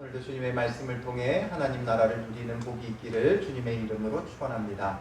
오늘도 주님의 말씀을 통해 하나님 나라를 누리는 복이 있기를 주님의 이름으로 축원합니다.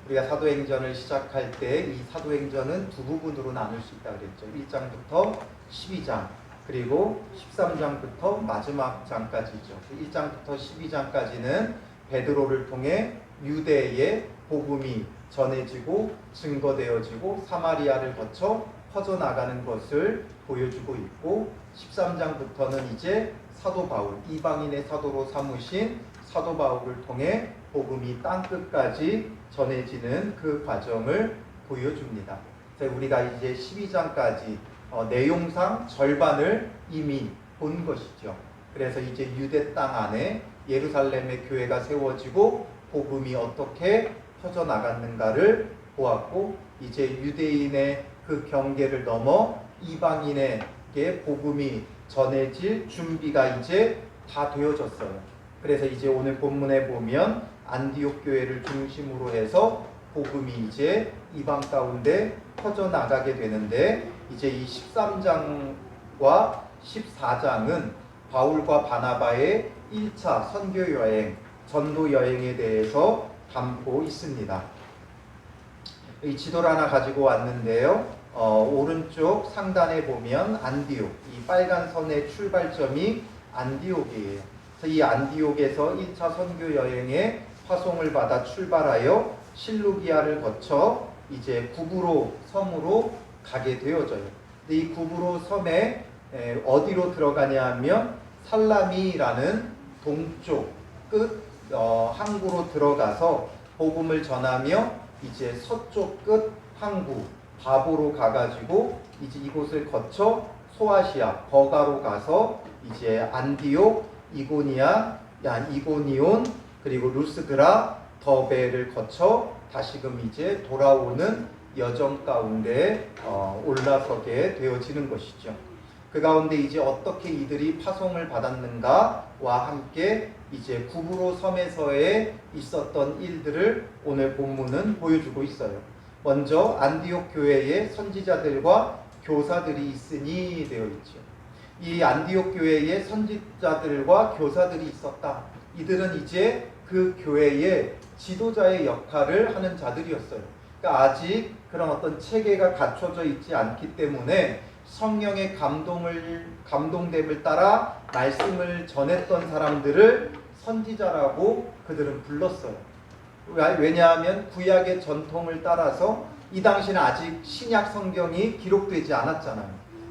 우리가 사도행전을 시작할 때 이 사도행전은 두 부분으로 나눌 수 있다고 그랬죠. 1장부터 12장 그리고 13장부터 마지막 장까지죠. 1장부터 12장까지는 베드로를 통해 유대의 복음이 전해지고 증거되어지고 사마리아를 거쳐 퍼져나가는 것을 보여주고 있고, 13장부터는 이제 사도 바울, 이방인의 사도로 삼으신 사도 바울을 통해 복음이 땅끝까지 전해지는 그 과정을 보여줍니다. 그래서 우리가 이제 12장까지 내용상 절반을 이미 본 것이죠. 그래서 이제 유대 땅 안에 예루살렘의 교회가 세워지고 복음이 어떻게 퍼져나갔는가를 보았고, 이제 유대인의 그 경계를 넘어 이방인에게 복음이 전해질 준비가 이제 다 되어졌어요. 그래서 이제 오늘 본문에 보면 안디옥 교회를 중심으로 해서 복음이 이제 이방 가운데 퍼져나가게 되는데, 이제 이 13장과 14장은 바울과 바나바의 1차 선교 여행, 전도 여행에 대해서 담고 있습니다. 이 지도를 하나 가지고 왔는데요. 오른쪽 상단에 보면 안디옥, 이 빨간 선의 출발점이 안디옥이에요. 그래서 이 안디옥에서 1차 선교 여행에 파송을 받아 출발하여 실루기아를 거쳐 이제 구브로 섬으로 가게 되어져요. 근데 이 구브로 섬에 어디로 들어가냐 하면 살라미라는 동쪽 끝 항구로 들어가서 복음을 전하며 이제 서쪽 끝 항구 바보로 가가지고 이제 이곳을 거쳐 소아시아 버가로 가서 이제 안디옥, 이고니온 그리고 루스드라, 더베를 거쳐 다시금 이제 돌아오는 여정 가운데 올라서게 되어지는 것이죠. 그 가운데 이제 어떻게 이들이 파송을 받았는가와 함께 이제 구브로 섬에서의 있었던 일들을 오늘 본문은 보여주고 있어요. 먼저 안디옥 교회에 선지자들과 교사들이 있으니 되어 있죠. 이 안디옥 교회에 선지자들과 교사들이 있었다. 이들은 이제 그 교회의 지도자의 역할을 하는 자들이었어요. 그러니까 아직 그런 어떤 체계가 갖춰져 있지 않기 때문에 성령의 감동됨을 따라 말씀을 전했던 사람들을 선지자라고 그들은 불렀어요. 왜냐하면 구약의 전통을 따라서 이 당시는 아직 신약 성경이 기록되지 않았잖아요.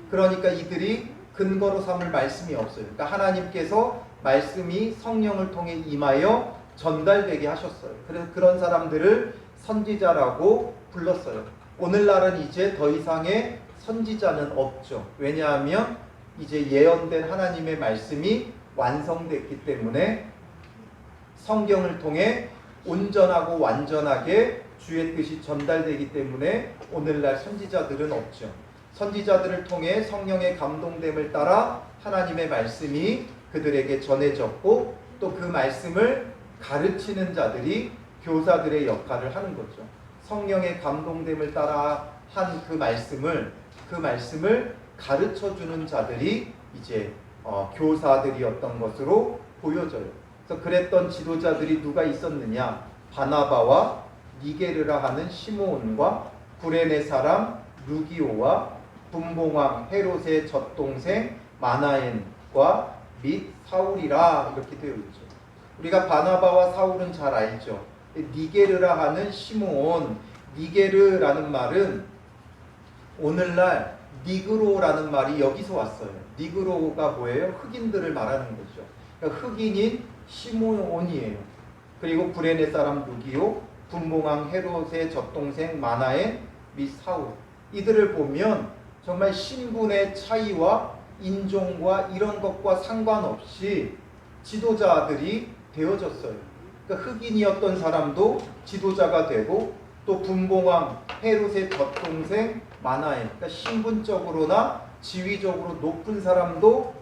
그러니까 이들이 근거로 삼을 말씀이 없어요. 그러니까 하나님께서 말씀이 성령을 통해 임하여 전달되게 하셨어요. 그래서 그런 사람들을 선지자라고 불렀어요. 오늘날은 이제 더 이상의 선지자는 없죠. 왜냐하면 이제 예언된 하나님의 말씀이 완성됐기 때문에 성경을 통해 온전하고 완전하게 주의 뜻이 전달되기 때문에 오늘날 선지자들은 없죠. 선지자들을 통해 성령의 감동됨을 따라 하나님의 말씀이 그들에게 전해졌고, 또 그 말씀을 가르치는 자들이 교사들의 역할을 하는 거죠. 성령의 감동됨을 따라 한 그 말씀을 가르쳐주는 자들이 이제 교사들이었던 것으로 보여져요. 그래서 그랬던 지도자들이 누가 있었느냐? 바나바와 니게르라 하는 시므온과 구레네 사람 루기오와 분봉왕 헤롯의 젖동생 마나엔과 및 사울이라 이렇게 되어 있죠. 우리가 바나바와 사울은 잘 알죠. 니게르라 하는 시므온, 니게르라는 말은 오늘날 니그로라는 말이 여기서 왔어요. 니그로가 뭐예요? 흑인들을 말하는 거죠. 그러니까 흑인인 시므온이에요. 그리고 구레네 사람 루기오, 분봉왕 헤롯의 젖동생 마나엔 및 사울, 이들을 보면 정말 신분의 차이와 인종과 이런 것과 상관없이 지도자들이 되어졌어요. 그러니까 흑인이었던 사람도 지도자가 되고, 또 분봉왕 헤롯의 젖동생 마나엔, 그러니까 신분적으로나 지위적으로 높은 사람도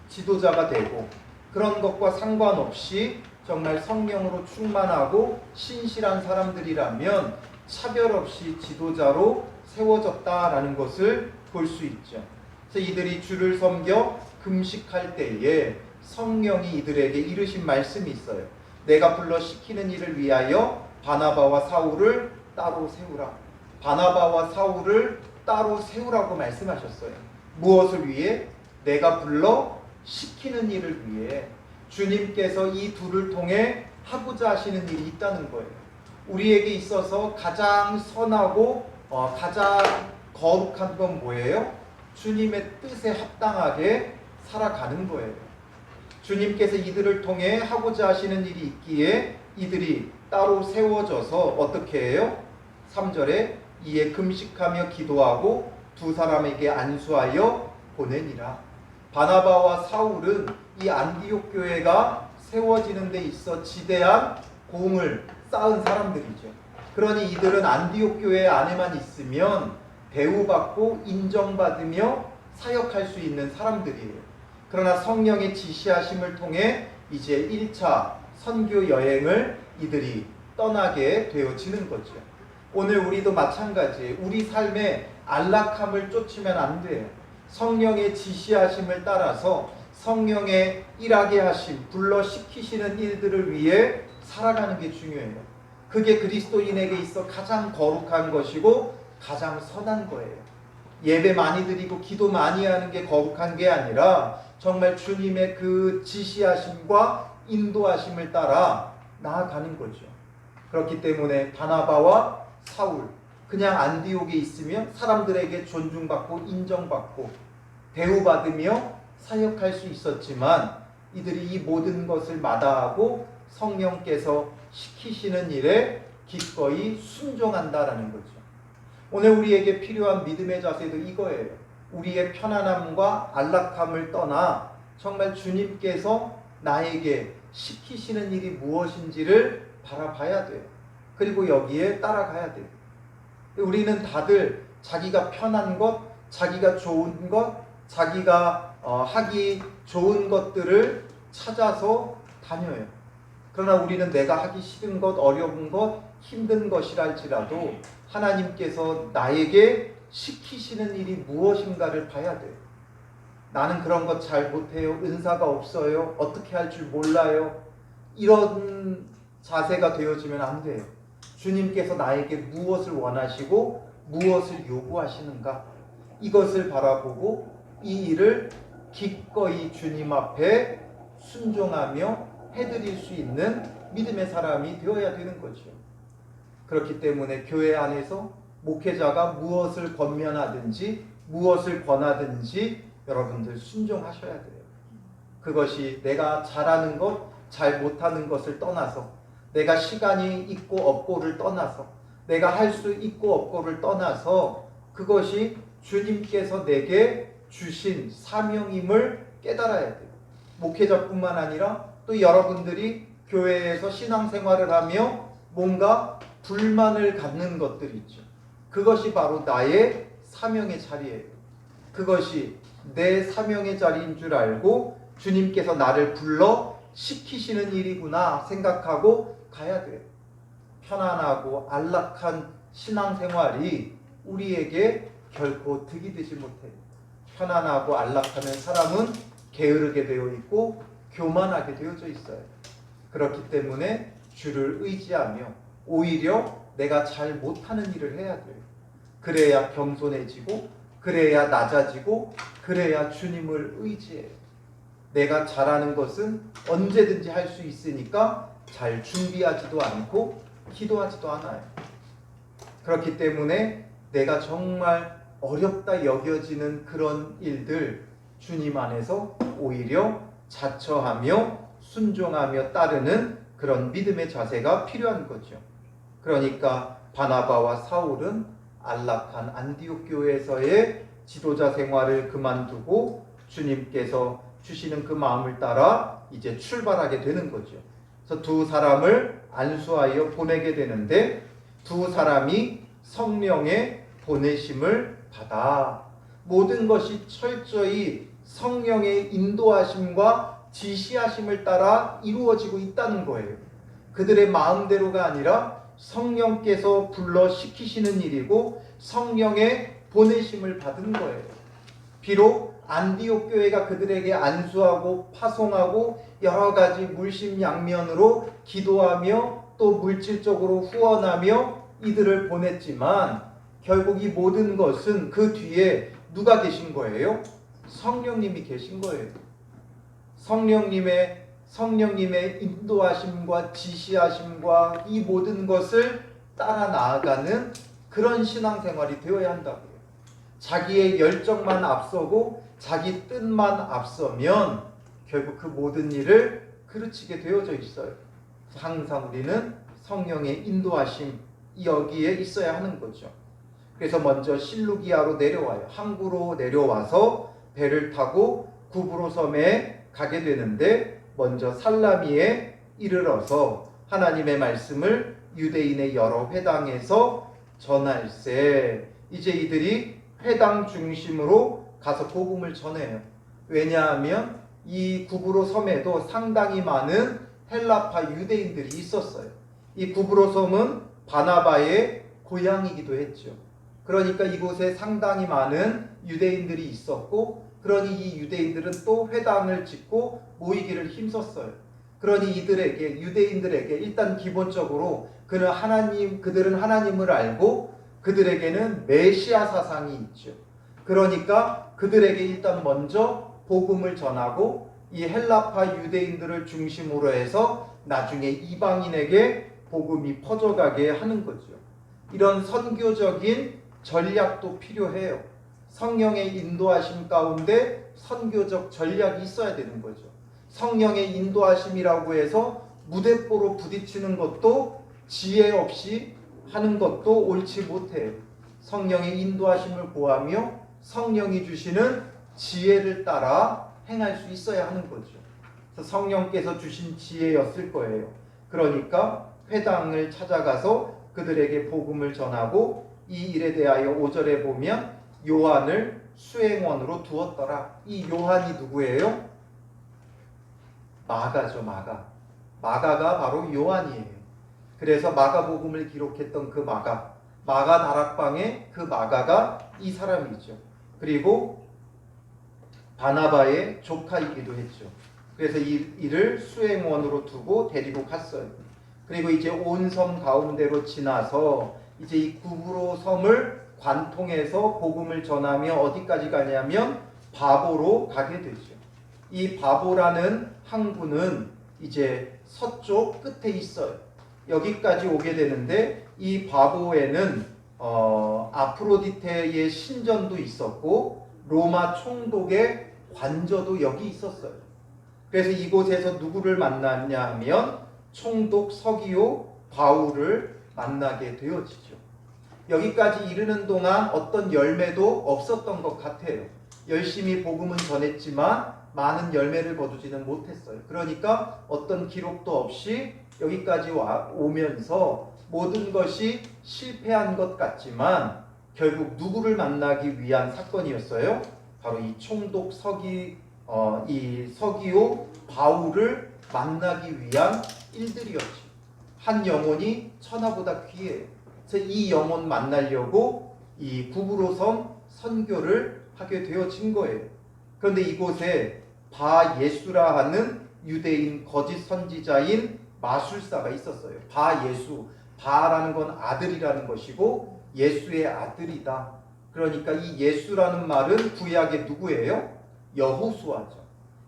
지도자가 되고, 그런 것과 상관없이 정말 성령으로 충만하고 신실한 사람들이라면 차별 없이 지도자로 세워졌다라는 것을 볼 수 있죠. 그래서 이들이 주를 섬겨 금식할 때에 성령이 이들에게 이르신 말씀이 있어요. 내가 불러 시키는 일을 위하여 바나바와 사울을 따로 세우라. 바나바와 사울을 따로 세우라고 말씀하셨어요. 무엇을 위해? 내가 불러 시키는 일을 위해. 주님께서 이 둘을 통해 하고자 하시는 일이 있다는 거예요. 우리에게 있어서 가장 선하고 가장 거룩한 건 뭐예요? 주님의 뜻에 합당하게 살아가는 거예요. 주님께서 이들을 통해 하고자 하시는 일이 있기에 이들이 따로 세워져서 어떻게 해요? 3절에 이에 금식하며 기도하고 두 사람에게 안수하여 보내니라. 바나바와 사울은 이 안디옥 교회가 세워지는 데 있어 지대한 공을 쌓은 사람들이죠. 그러니 이들은 안디옥 교회 안에만 있으면 대우받고 인정받으며 사역할 수 있는 사람들이에요. 그러나 성령의 지시하심을 통해 이제 1차 선교 여행을 이들이 떠나게 되어지는 거죠. 오늘 우리도 마찬가지예요. 우리 삶에 안락함을 쫓으면 안 돼요. 성령의 지시하심을 따라서 성령의 일하게 하심, 불러 시키시는 일들을 위해 살아가는 게 중요해요. 그게 그리스도인에게 있어 가장 거룩한 것이고 가장 선한 거예요. 예배 많이 드리고 기도 많이 하는 게 거룩한 게 아니라 정말 주님의 그 지시하심과 인도하심을 따라 나아가는 거죠. 그렇기 때문에 바나바와 사울, 그냥 안디옥에 있으면 사람들에게 존중받고 인정받고 대우받으며 사역할 수 있었지만 이들이 이 모든 것을 마다하고 성령께서 시키시는 일에 기꺼이 순종한다라는 거죠. 오늘 우리에게 필요한 믿음의 자세도 이거예요. 우리의 편안함과 안락함을 떠나 정말 주님께서 나에게 시키시는 일이 무엇인지를 바라봐야 돼요. 그리고 여기에 따라가야 돼요. 우리는 다들 자기가 편한 것, 자기가 좋은 것, 자기가 하기 좋은 것들을 찾아서 다녀요. 그러나 우리는 내가 하기 싫은 것, 어려운 것, 힘든 것이랄지라도 하나님께서 나에게 시키시는 일이 무엇인가를 봐야 돼요. 나는 그런 것 잘 못해요. 은사가 없어요. 어떻게 할 줄 몰라요. 이런 자세가 되어지면 안 돼요. 주님께서 나에게 무엇을 원하시고 무엇을 요구하시는가, 이것을 바라보고 이 일을 기꺼이 주님 앞에 순종하며 해드릴 수 있는 믿음의 사람이 되어야 되는 거죠. 그렇기 때문에 교회 안에서 목회자가 무엇을 권면하든지 무엇을 권하든지 여러분들 순종하셔야 돼요. 그것이 내가 잘하는 것, 잘 못하는 것을 떠나서, 내가 시간이 있고 없고를 떠나서, 내가 할 수 있고 없고를 떠나서 그것이 주님께서 내게 주신 사명임을 깨달아야 돼요. 목회자뿐만 아니라 또 여러분들이 교회에서 신앙생활을 하며 뭔가 불만을 갖는 것들이 있죠. 그것이 바로 나의 사명의 자리예요. 그것이 내 사명의 자리인 줄 알고 주님께서 나를 불러 시키시는 일이구나 생각하고 가야 돼요. 편안하고 안락한 신앙생활이 우리에게 결코 득이 되지 못해요. 편안하고 안락하는 사람은 게으르게 되어 있고 교만하게 되어져 있어요. 그렇기 때문에 주를 의지하며 오히려 내가 잘 못하는 일을 해야 돼요. 그래야 겸손해지고, 그래야 낮아지고, 그래야 주님을 의지해요. 내가 잘하는 것은 언제든지 할 수 있으니까 잘 준비하지도 않고 기도하지도 않아요. 그렇기 때문에 내가 정말 어렵다 여겨지는 그런 일들 주님 안에서 오히려 자처하며 순종하며 따르는 그런 믿음의 자세가 필요한 거죠. 그러니까 바나바와 사울은 안락한 안디옥 교회에서의 지도자 생활을 그만두고 주님께서 주시는 그 마음을 따라 이제 출발하게 되는 거죠. 그래서 두 사람을 안수하여 보내게 되는데 두 사람이 성령의 보내심을 받아 모든 것이 철저히 성령의 인도하심과 지시하심을 따라 이루어지고 있다는 거예요. 그들의 마음대로가 아니라 성령께서 불러 시키시는 일이고 성령의 보내심을 받은 거예요. 비록 안디옥 교회가 그들에게 안수하고 파송하고 여러 가지 물심양면으로 기도하며 또 물질적으로 후원하며 이들을 보냈지만 결국 이 모든 것은 그 뒤에 누가 계신 거예요? 성령님이 계신 거예요. 성령님의 인도하심과 지시하심과 이 모든 것을 따라 나아가는 그런 신앙생활이 되어야 한다고요. 자기의 열정만 앞서고 자기 뜻만 앞서면 결국 그 모든 일을 그르치게 되어져 있어요. 항상 우리는 성령의 인도하심 여기에 있어야 하는 거죠. 그래서 먼저 실루기아로 내려와요. 항구로 내려와서 배를 타고 구브로 섬에 가게 되는데 먼저 살라미에 이르러서 하나님의 말씀을 유대인의 여러 회당에서 전할세. 이제 이들이 회당 중심으로 가서 복음을 전해요. 왜냐하면 이 구브로 섬에도 상당히 많은 헬라파 유대인들이 있었어요. 이 구브로 섬은 바나바의 고향이기도 했죠. 그러니까 이곳에 상당히 많은 유대인들이 있었고, 그러니 이 유대인들은 또 회당을 짓고 모이기를 힘썼어요. 그러니 유대인들에게 일단 기본적으로 그들은 하나님을 알고 그들에게는 메시아 사상이 있죠. 그러니까 그들에게 일단 먼저 복음을 전하고 이 헬라파 유대인들을 중심으로 해서 나중에 이방인에게 복음이 퍼져가게 하는 거죠. 이런 선교적인 전략도 필요해요. 성령의 인도하심 가운데 선교적 전략이 있어야 되는 거죠. 성령의 인도하심이라고 해서 무대뽀로 부딪히는 것도 지혜 없이 하는 것도 옳지 못해요. 성령의 인도하심을 구하며 성령이 주시는 지혜를 따라 행할 수 있어야 하는 거죠. 그래서 성령께서 주신 지혜였을 거예요. 그러니까 회당을 찾아가서 그들에게 복음을 전하고 이 일에 대하여 5절에 보면 요한을 수행원으로 두었더라. 이 요한이 누구예요? 마가죠. 마가가 바로 요한이에요. 그래서 마가복음을 기록했던 그 마가 다락방의 그 마가가 이 사람이죠. 그리고 바나바의 조카이기도 했죠. 그래서 이를 수행원으로 두고 데리고 갔어요. 그리고 이제 온 섬 가운데로 지나서 이제 이 구브로 섬을 관통해서 복음을 전하며 어디까지 가냐면 바보로 가게 되죠. 이 바보라는 항구는 이제 서쪽 끝에 있어요. 여기까지 오게 되는데 이 바보에는 아프로디테의 신전도 있었고 로마 총독의 관저도 여기 있었어요. 그래서 이곳에서 누구를 만났냐 하면 총독 서기오 바울을 만나게 되어지죠. 여기까지 이르는 동안 어떤 열매도 없었던 것 같아요. 열심히 복음은 전했지만 많은 열매를 거두지는 못했어요. 그러니까 어떤 기록도 없이 여기까지 오면서 모든 것이 실패한 것 같지만 결국 누구를 만나기 위한 사건이었어요? 바로 이 총독 이 서기오 바울을 만나기 위한 일들이었죠. 한 영혼이 천하보다 귀해요. 그래서 이 영혼 만나려고 이 구브로 섬 선교를 하게 되어진 거예요. 그런데 이곳에 바예수라 하는 유대인 거짓 선지자인 마술사가 있었어요. 바라는 건 아들이라는 것이고 예수의 아들이다. 그러니까 이 예수라는 말은 구약의 누구예요? 여호수아죠.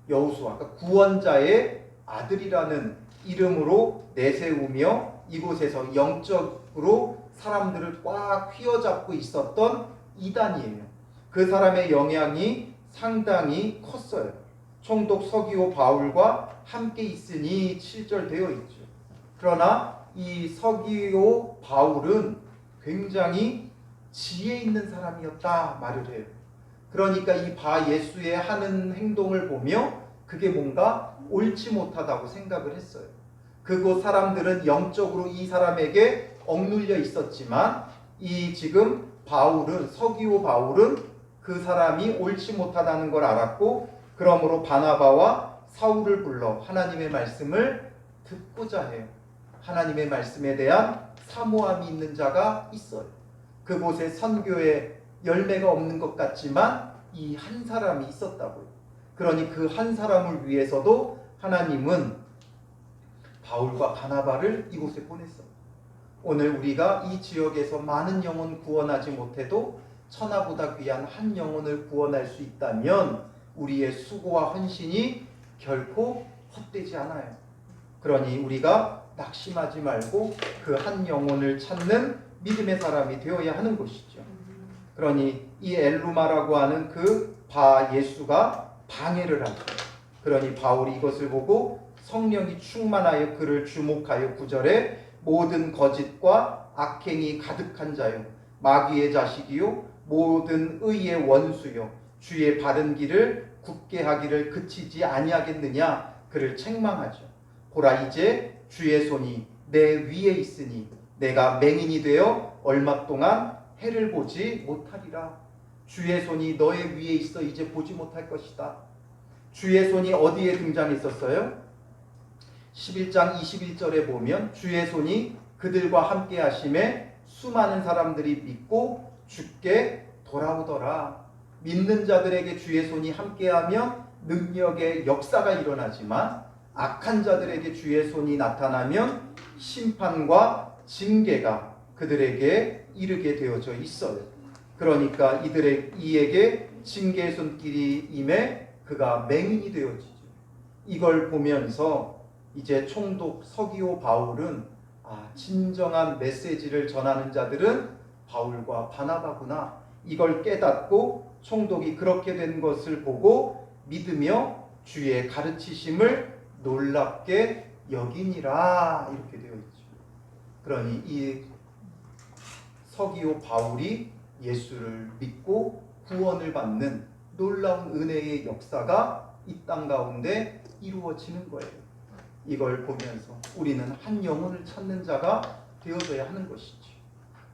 그러니까 구원자의 아들이라는 이름으로 내세우며 이곳에서 영적으로 사람들을 꽉 휘어잡고 있었던 이단이에요. 그 사람의 영향이 상당히 컸어요. 총독 서기오 바울과 함께 있으니 7절 되어 있죠. 그러나 이 서기오 바울은 굉장히 지혜 있는 사람이었다 말을 해요. 그러니까 이 바예수의 하는 행동을 보며 그게 뭔가 옳지 못하다고 생각을 했어요. 그곳 사람들은 영적으로 이 사람에게 억눌려 있었지만 이 지금 서기오 바울은 그 사람이 옳지 못하다는 걸 알았고 그러므로 바나바와 사울을 불러 하나님의 말씀을 듣고자 해요. 하나님의 말씀에 대한 사모함이 있는 자가 있어요. 그곳에 선교에 열매가 없는 것 같지만 이 한 사람이 있었다고요. 그러니 그 한 사람을 위해서도 하나님은 바울과 바나바를 이곳에 보냈어요. 오늘 우리가 이 지역에서 많은 영혼 구원하지 못해도 천하보다 귀한 한 영혼을 구원할 수 있다면 우리의 수고와 헌신이 결코 헛되지 않아요. 그러니 우리가 낙심하지 말고 그 한 영혼을 찾는 믿음의 사람이 되어야 하는 것이죠. 그러니 이 엘루마라고 하는 그 바 예수가 방해를 하죠. 그러니 바울이 이것을 보고 성령이 충만하여 그를 주목하여 9절에 모든 거짓과 악행이 가득한 자요 마귀의 자식이요 모든 의의 원수요 주의 바른 길을 굳게 하기를 그치지 아니하겠느냐 그를 책망하죠. 보라 이제 주의 손이 내 위에 있으니 내가 맹인이 되어 얼마 동안 해를 보지 못하리라. 주의 손이 너의 위에 있어 이제 보지 못할 것이다. 주의 손이 어디에 등장했었어요? 11장 21절에 보면 주의 손이 그들과 함께 하심에 수많은 사람들이 믿고 주께 돌아오더라. 믿는 자들에게 주의 손이 함께하면 능력의 역사가 일어나지만 악한 자들에게 주의 손이 나타나면 심판과 징계가 그들에게 이르게 되어져 있어요. 그러니까 이에게 징계의 손길이 임해 그가 맹인이 되어지죠. 이걸 보면서 이제 총독 서기오 바울은 진정한 메시지를 전하는 자들은 바울과 바나바구나. 이걸 깨닫고 총독이 그렇게 된 것을 보고 믿으며 주의 가르치심을 놀랍게 여기니라 이렇게 되어 있죠. 그러니 이 서기오 바울이 예수를 믿고 구원을 받는 놀라운 은혜의 역사가 이 땅 가운데 이루어지는 거예요. 이걸 보면서 우리는 한 영혼을 찾는 자가 되어져야 하는 것이죠.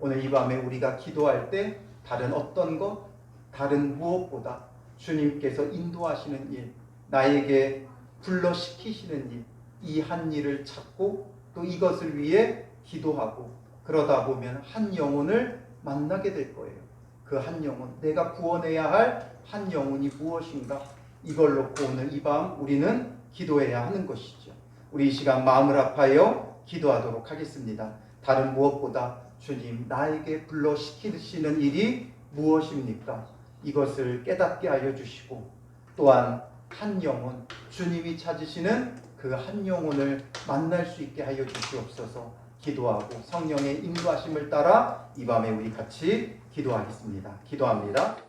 오늘 이 밤에 우리가 기도할 때 다른 어떤 것, 다른 무엇보다 주님께서 인도하시는 일, 나에게 불러시키시는 일, 이 한 일을 찾고 또 이것을 위해 기도하고 그러다 보면 한 영혼을 만나게 될 거예요. 그 한 영혼, 내가 구원해야 할 한 영혼이 무엇인가? 이걸 놓고 오늘 이 밤 우리는 기도해야 하는 것이죠. 우리 이 시간 마음을 합하여 기도하도록 하겠습니다. 다른 무엇보다 주님 나에게 불러시키시는 일이 무엇입니까? 이것을 깨닫게 하여 주시고 또한 한 영혼, 주님이 찾으시는 그 한 영혼을 만날 수 있게 하여 주시옵소서. 기도하고 성령의 인도하심을 따라 이 밤에 우리 같이 기도하겠습니다. 기도합니다.